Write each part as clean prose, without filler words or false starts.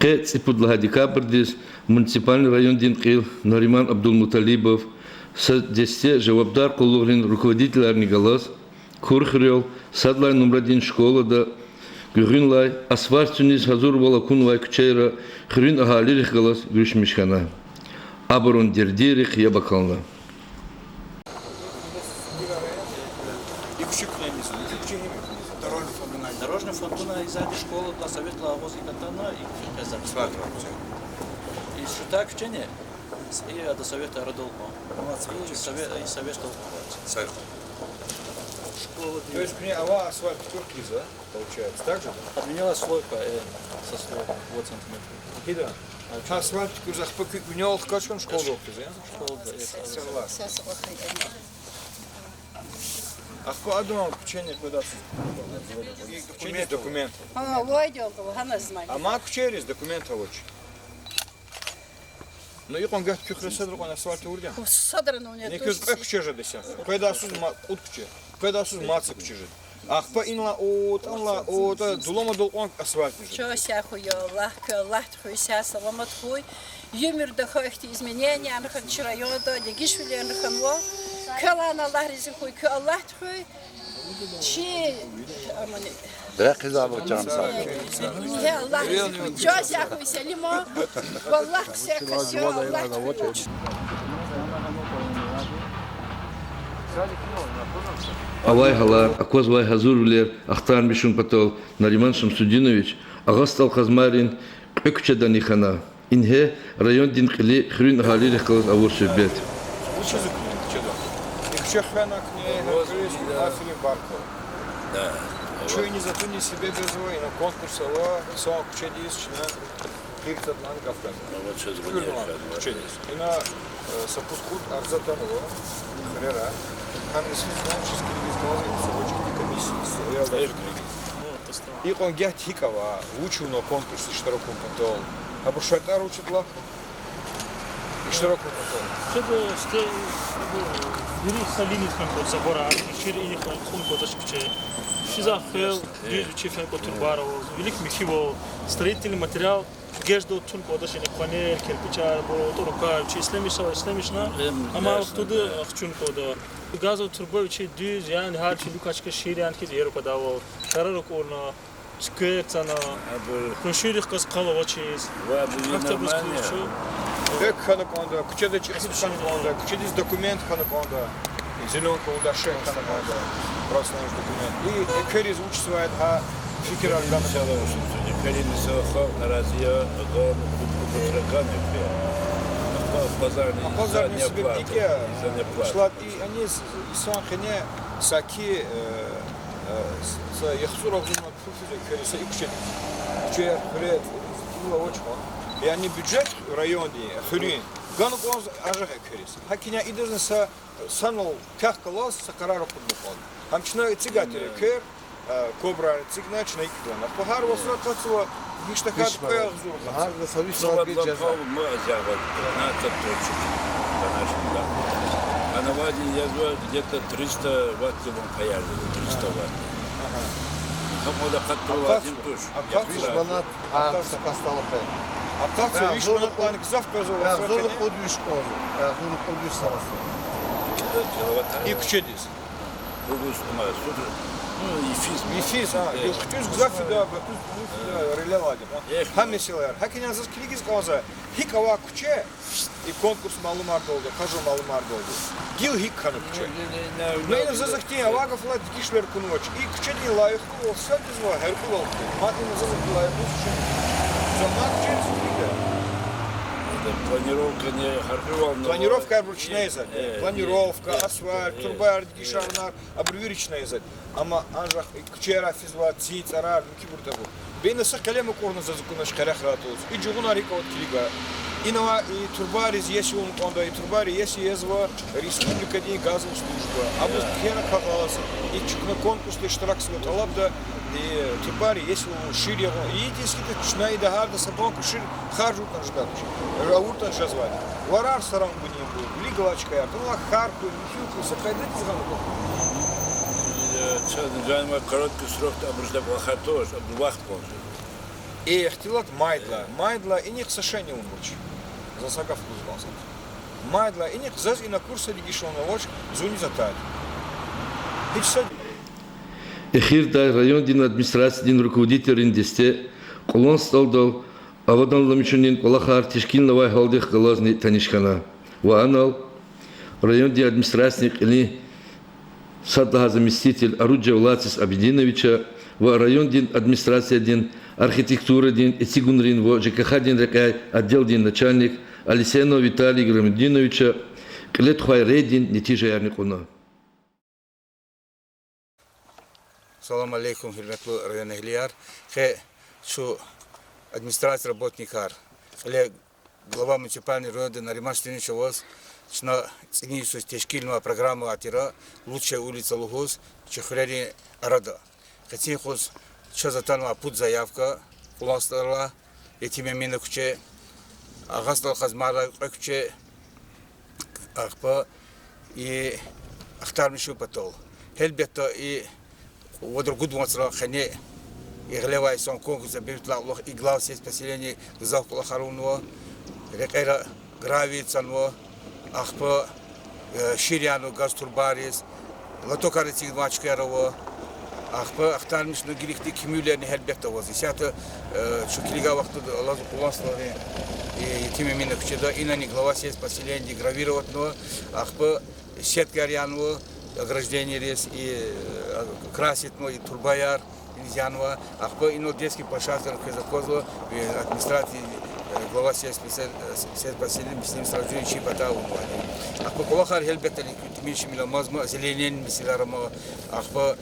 Ципудлага декабрьдис муниципальный район Динкил Нариман Абдулмуталибов с 10 жавабдар кулугрин руководитель Арнигалас Курхрел Садлай номер 1 школа да Гюринлай Асварцунис Хазур Валакунлай Кчейра Хрин Агалирих Галас Гюшмишхана Абарон Дердирих Ябакална. Дорожный фонд и сзади школу до совета возле Катана и Казахстана. И что так в Чене? И до совета Родолко. И совет Толковать. То есть мне ава асфальт туркиза, получается, так же? Отменялась слойка со слоем 2 сантиметра. Кида. Асфальт туркиза поменял качан школу туркиза. Школа А кто одно кучение куда? Документы. А мак через документы очень. Ну и он говорит, что он асфальт урдя. Не кюзбек кучеже десян. Когда суз уткче. Когда суз мацы кучеже. Ах по инла от дулома дул он асфальт не. Что сяхуя лах хуйся саламат хуй. Юмир да хохти изменения анхан чирайода дегишвили анханво. Калана Аллах ризикуй, к Аллах хуй. Чи амани. Да, кизабы чамса. Я Аллах ризикуй. Что сяхуй селимо. Аллах сяхуй Аллах. Авай Галар, Акозвай Газурлер, Ахтар Мишун Патол, Нариман Шамсудинович, Агастал Хазмарин, Экчеданихана. Инге район Динкили Хрин Агалирих Галас Авуршебет. Чеханак не открылись афили барко. Да. Чего не затуни себе без войны, на конкурс ава, сок чедис, чина, хихтат нан гафтан. Вот сейчас чедис. И на сапускут арзатанова, хрера, хан исфизманческий визгалазы, собачки комиссии. И он гят хикава, учил на конкурсе штароком потом. А бушатар учит лах. Штароком потом. Что-то Бiri salini fen забора, шире и хон коташкче. Шиза хел, дючи фен котурбаро, велик михиво, строительный материал, геждо тун коташи не панель, кирпичар, бо торука, чи ислемишна, ама туды ахчун кода. Газо турбовичи дюз, ян хар чи лукачка шире анки деру кадаво, тарарок орна, скетана, конширих кас калавачис. Так ханаконда, кучеда через ханаконда, кучедис документ ханаконда, зеленка удашек ханаконда, просто наш документ. И кериз учится, а фикер альгам сяда. Кериз сохо наразия гам купутраганы. А базарные себепники, шлат и они сан хене саки с яхсуров зумат фуфизе кериз и кучедис. Кучедис хрет, было очень. И они бюджет в районе Хурин, гану класс ажага керис. Хакиня идезн са санал ках класс сакарару подбухал. Хамчна цигатери кер, кобра цигначна икдона. Пахар восра кацва ништака такая взор. Пахар да сави сладкий джаза. Мы ажага на точку. А на воде я где-то 300 ватт он паяли, 300 ватт. Хамода катва один туш. А как манат, а стало пять. А как все видишь, на плане завтра я зону ходю школу, зону ходю сарасу. И кучедис. Рубус ума сутра. Ну и физ, я хочу завтра да, тут релевади. Хамисилер. Хакиня за клигис каза. Хикава куче и конкурс малумар долго, кажу малумар долго. Гил хик хану куче. Но и за захти авага флат кишлер куноч. И куче не лайх, все дизва, херкулал. Мати на за захти лайх. Планировка не харпивал. Планировка обручная за. Планировка, асфальт, турбар, дишарнар, обрюричная за. Ама анжах кучера физва цит арар мукибуртабу. Бейна сакалема корна за законаш харахратус. И джугуна рика от килига. Инова и турбари есть он конда и турбари есть езва республика день газовая служба. Абу хера кагалас и чукна конкурс ли штарак свет алабда и турбари есть он шире и эти чна и дахарда сабонку шир харжут на ждат. Раурта жазвать. Варар сарам буни был. Лигалачка я. Была харку михюку сакайдет згану. Сейчас джанма короткий срок обрежда бахатош, обвах позже. И ихтилат майдла и них сошение умочь. Засагав кузбасса. Майдла и них заз и на курсе регишона лоч зуни затать. Хичса Эхирда район дин администрации дин руководитель Риндесте, Колон сталдал, а в одном ломичунин Колахар Тишкин Новай Халдих Галазни Танишкана. Ваанал район дин администрации или Садлага заместитель Аруджа Влацис Абидиновича, в район дин администрация дин архитектура дин Этигунрин, в ЖКХ дин Рекай отдел дин начальник Алисенов Виталий Грамединовича, Клет Хуайредин Нетижа Ярникуна. Салам алейкум, хирметлу район Эглияр. Хе, шу администрация работникар. Хе, глава муниципальной района Нариман Штиничевоз, шна ценисус тешкильного программу атира, лучшая улица Лугуз, Чехуляри Арада. Хотим хоз, что затанула путь заявка, уластала, этими мины куче, агастал хазмара куче, ахпа, и ахтармишу потол. Хельбета и ودر قد مصر خني إغلوا يسون كونغ زبيت لا الله إغلاو سيس بسيلني زاق الله خارونوا ركيرا غرافيت سانوا أخبا شيريانو غاز تورباريس لا توكارتي ماتشكيروا أخبا أختار مش نجيلك تي كميولة هالبيت توازي ساعات شو كليجا وقت الله صلاه يتم منك كذا إنني إغلاو سيس بسيلني غرافيروت نوا أخبا سيت غاريانو ограждение рез и красит мой турбаяр Ильянова, ахпа ино детский площадка Казакозло, администрации глава сельс бассейн с ним сражение чипата умвани. Ахпа колахар хелбетали тимиши мила мазма зеленен мисиларама, ахпа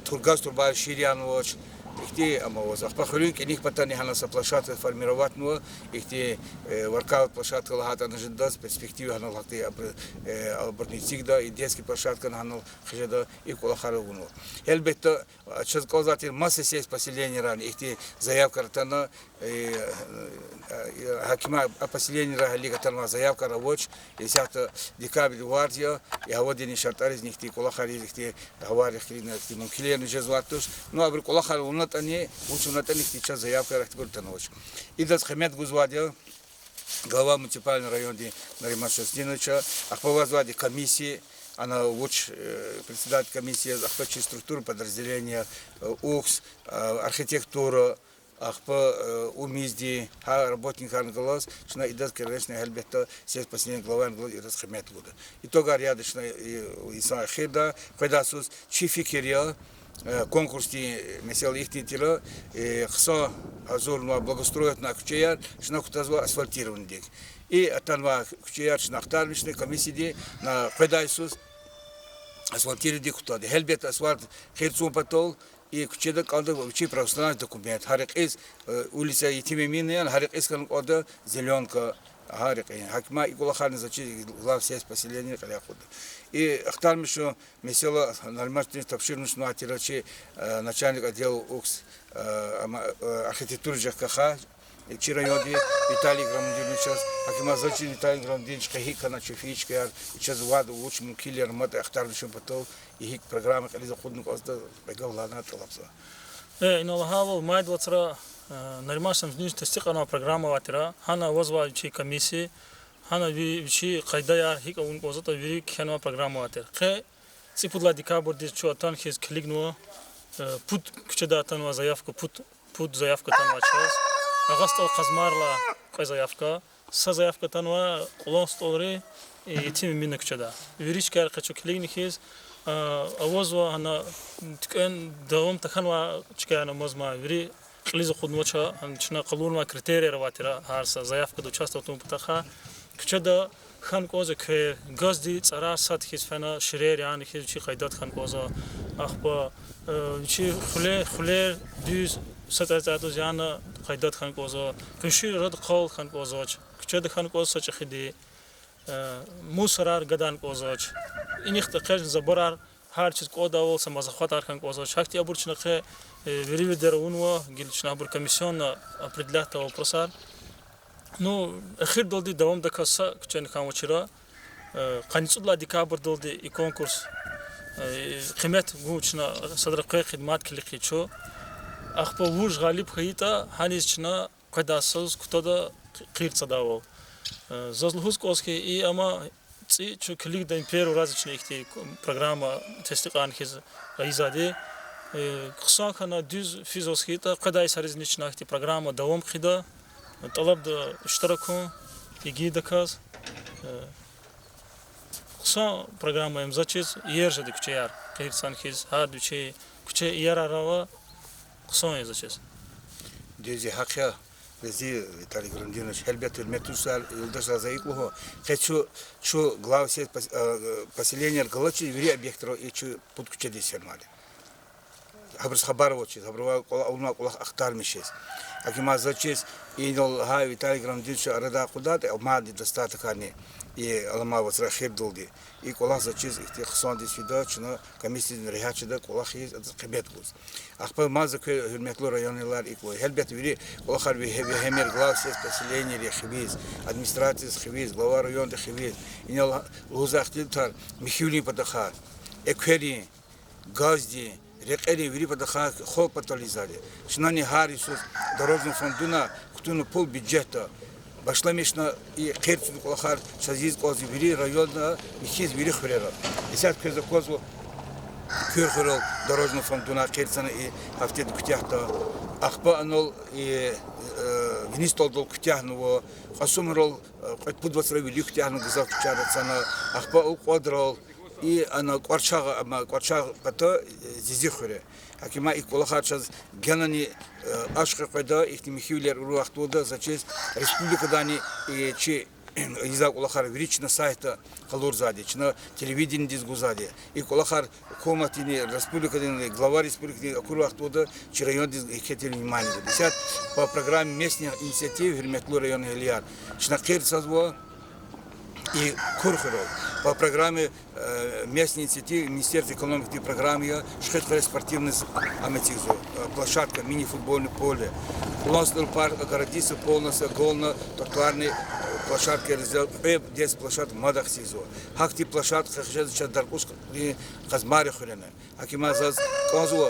тургаз турбаяр Ширьянович, ихти амавоз. Ахпа хулюк и них патани ханаса площадка формировать но ихти воркаут площадка лахата нажидас перспективы ханал хакти абрнитсигда и детский площадка ханал хижада и колахаругуну. Элбетта сейчас казати масса сеть поселений ран ихти заявка ратана хакима поселений рахали катана заявка рабоч 10 декабря гвардия и аводини шартариз нихти колахариз ихти гавари хрина ихти мункилен жезватуш но абр колахару они ученатели сейчас заявка рахтгуртанович. И das хемет гузвадия глава муниципального района Нариман Штинича, ахпавазвади комиссии, она уч председатель комиссии, ахпачи структуры подразделения УКС, архитектура, ахпа умизди, работник англос, шна и das конечно хельбета сеть последний глава англос и das хемет гуда. И то горядочно и сам хеда, когда сус чификерия конкурсти месел их титила хса азурно благоустроят на кучеяр шна кутазва асфальтирован дик и атанва кучеяр шна хтармишны комиссии на педайсус асфальтирован дик кутады хелбет асфальт херцун патол и кучеда калды учи православный документ харик из улица Итимеминен харик из кан кода зеленка харик хакма и кулахарны зачи глав сеть поселения каляхуда. И ахтармишу месела нормальный обширность на тирачи начальник отдела УКС архитектуры ЖКХ Чирайоди Виталий Грамединович, Акима зачи Виталий Грамединович хика на чуфичка и сейчас ваду учим киллер мат ахтармишу потом и хик программы когда заходим козда бегалана талапса. Иналахавал майдвацра Нариман Штинич тестикана программа ватира хана возва чи комиссии хана вичи кайдая хика ун козата вири кхена программа ватир хе ципудла декабрь дис чуатан хиз клигнуа пут кчеда танва заявка пут заявка танва час агастал казмарла кай заявка са заявка танва лонстолри и тим мина кчеда вирич кар качу клигни хиз авозва хана ткен давам таханва чкана мозма вири قليز خدمتها أنشنا قانون ما كريتيريا رواترا هارسا زيافك دو часто том птаха كشدا خان كوزا ك غازدي صرا سات خيس فنا شرير يعني خيس شي قيدات خان كوزا اخبا شي خلير دوز ساتاتو جانا قيدات خان كوزا كشي رد قول خان كوزا كشدا خان كوزا سچ خدي موسرار غدان كوزا انيخ تقج زبرار هر چیز کودا ول самозахват архан коза шахти абурчнахе вериведер унва гилчна абур комиссион определята вопросар ну ахир долди давам да каса кчен хамочира канцудла декабр долди и конкурс قيمت гучна садракай хидмат кликичо ахпа вуж галиб хаита ханис чна кадасыз кутада қирцадавол зазлхуз коске и ама ци чу клик да имперу различные ихти программа тестиқан хиз айзаде қсан хана düz физосхита кадай саризнична ихти программа давам хида талаб да иштаракун иги даказ қсан программа им зачиз ержади кучаяр қирцан хиз ха дуче куче ярарава қсан им зачиз Дези хақя Вези Виталий Грандинович, Хельбет, Метусаль, Илдаш Разаиклухо, хочу глав сеть поселения Галачи, вери объекторов и чу подключи десермали. Хабрс Хабаров чиз, Хаброва Улма Кулах Ахтар Мишес. Акима зачиз, Инол Хай Виталий Грандинович, Арада Кудат, Алмади достаток они, и Алама Васра Хебдулди. И Кулах зачиз, их тех сон десвида, чуна комиссия Рихачида, Кулах есть, это Хебетлуз. Ахпа Мазак, Хюрметлу районилар и Кулах. Хельбет, вери, Кулахар Хемер, глав сеть поселения Хевиз, администрация Хевиз, глава района Хевиз. Инол Лузах Тильтар, Михюли Падахар, Эквери, Газди, Рекери вери падаха хол патализали. Шинани Харисус дорожный фондуна кутуну пол бюджета. Башламешна и Керцу Кулахар Шазиз Кози вери района Михиз вери хрера. Исят Кезакозу Кюрхерол дорожный фондуна Керцана и Автед Кутяхта. Ахпа анол и Винистол Кутяхнуво. Хасумрол Пудвасра вели Кутяхну Газав Кучарацана. Ахпа Уквадрол. И она кварчага пато зизихуре. Акима и Кулахарчаз генани ашка пада их михилер руахтуда зачесть республика дани и че иза Кулахар врична сайта халурзади, чна телевидение дизгузади. И Кулахар коматини республика дани глава республики руахтуда че район диз хетели внимание. Десят по программе местных инициатив Херметлу район Ильяр. Чна кирсазво и Курхеров. По программе местной инициативы Министерства экономики и программы Шхетхаре спортивный аматизу, площадка, мини-футбольное поле. Лонстер парк огородится полностью голно тротуарной площадкой резерв, здесь площадка Мадах Сизо. Хакти площадка хажет Даркус и Казмари Хурена. Акима заз Казуа,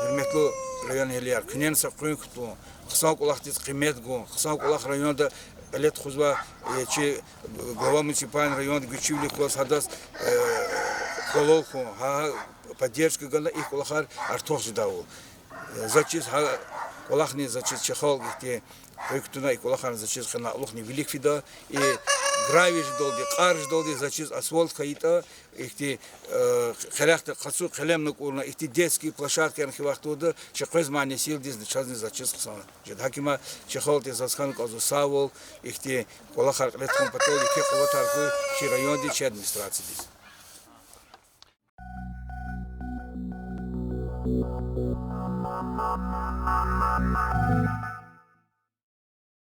Верметлу район Ильяр, Кненса Крюнкту, Хсанк Улахтис Киметгу, Хсанк Улах района лет хузва че глава муниципального района Гучивли класс хадас кололку поддержка гана их Кулахар артох ждавул. Зачис Кулахни зачис чехол где Куктуна и Кулахар зачис хана Лухни велик фида и гравиш долди, қарж долди зачис асфальт хаита ихти харахта хасу халемнук урна ихти детские площадки архивахтуда чеквез мани сил диз чазни зачис хсана. Жед хакима чехол те засхан казу савол ихти Кулахар летком патоли ке кулатарку чи район ди чи администрации диз.